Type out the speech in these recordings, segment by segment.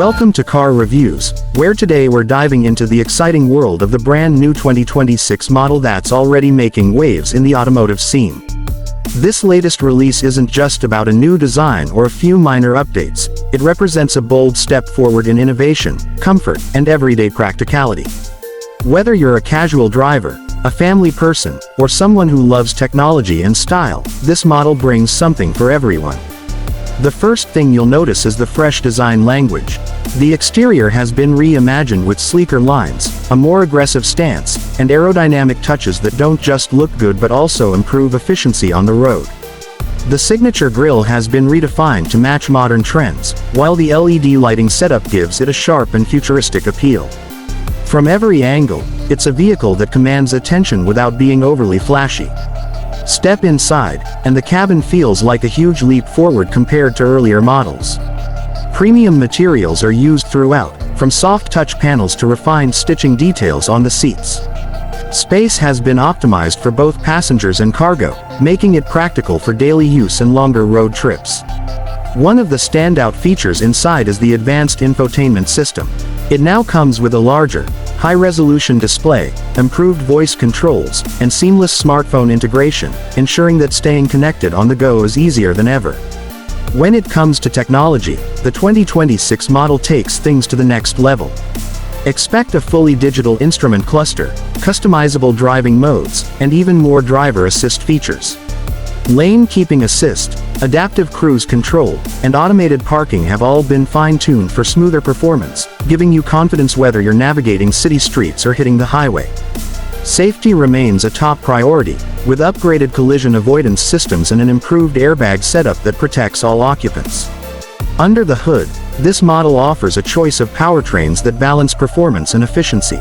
Welcome to Car Reviews, where today we're diving into the exciting world of the brand new 2026 model that's already making waves in the automotive scene. This latest release isn't just about a new design or a few minor updates, it represents a bold step forward in innovation, comfort, and everyday practicality. Whether you're a casual driver, a family person, or someone who loves technology and style, this model brings something for everyone. The first thing you'll notice is the fresh design language. The exterior has been reimagined with sleeker lines, a more aggressive stance, and aerodynamic touches that don't just look good but also improve efficiency on the road. The signature grille has been redefined to match modern trends, while the LED lighting setup gives it a sharp and futuristic appeal. From every angle, it's a vehicle that commands attention without being overly flashy. Step inside, and the cabin feels like a huge leap forward compared to earlier models. Premium materials are used throughout, from soft touch panels to refined stitching details on the seats. Space has been optimized for both passengers and cargo, making it practical for daily use and longer road trips. One of the standout features inside is the advanced infotainment system. It now comes with a larger, high-resolution display, improved voice controls, and seamless smartphone integration, ensuring that staying connected on the go is easier than ever. When it comes to technology, the 2026 model takes things to the next level. Expect a fully digital instrument cluster, customizable driving modes, and even more driver assist features. Lane keeping assist, adaptive cruise control, and automated parking have all been fine-tuned for smoother performance, giving you confidence whether you're navigating city streets or hitting the highway. Safety remains a top priority, with upgraded collision avoidance systems and an improved airbag setup that protects all occupants. Under the hood, this model offers a choice of powertrains that balance performance and efficiency.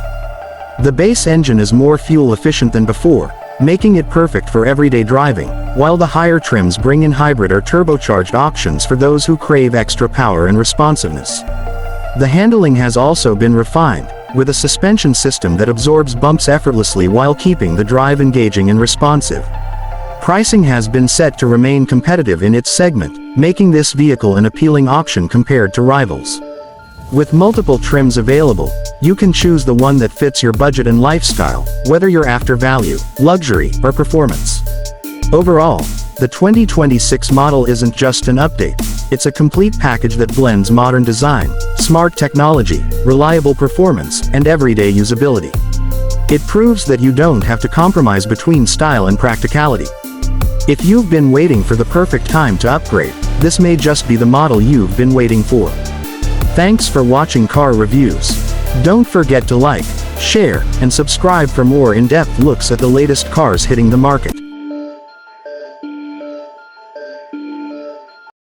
The base engine is more fuel efficient than before, making it perfect for everyday driving, while the higher trims bring in hybrid or turbocharged options for those who crave extra power and responsiveness. The handling has also been refined, with a suspension system that absorbs bumps effortlessly while keeping the drive engaging and responsive. Pricing has been set to remain competitive in its segment, making this vehicle an appealing option compared to rivals. With multiple trims available, you can choose the one that fits your budget and lifestyle, whether you're after value, luxury, or performance. Overall, the 2026 model isn't just an update, it's a complete package that blends modern design, smart technology, reliable performance, and everyday usability. It proves that you don't have to compromise between style and practicality. If you've been waiting for the perfect time to upgrade, this may just be the model you've been waiting for. Thanks for watching Car Reviews. Don't forget to like, share, and subscribe for more in-depth looks at the latest cars hitting the market.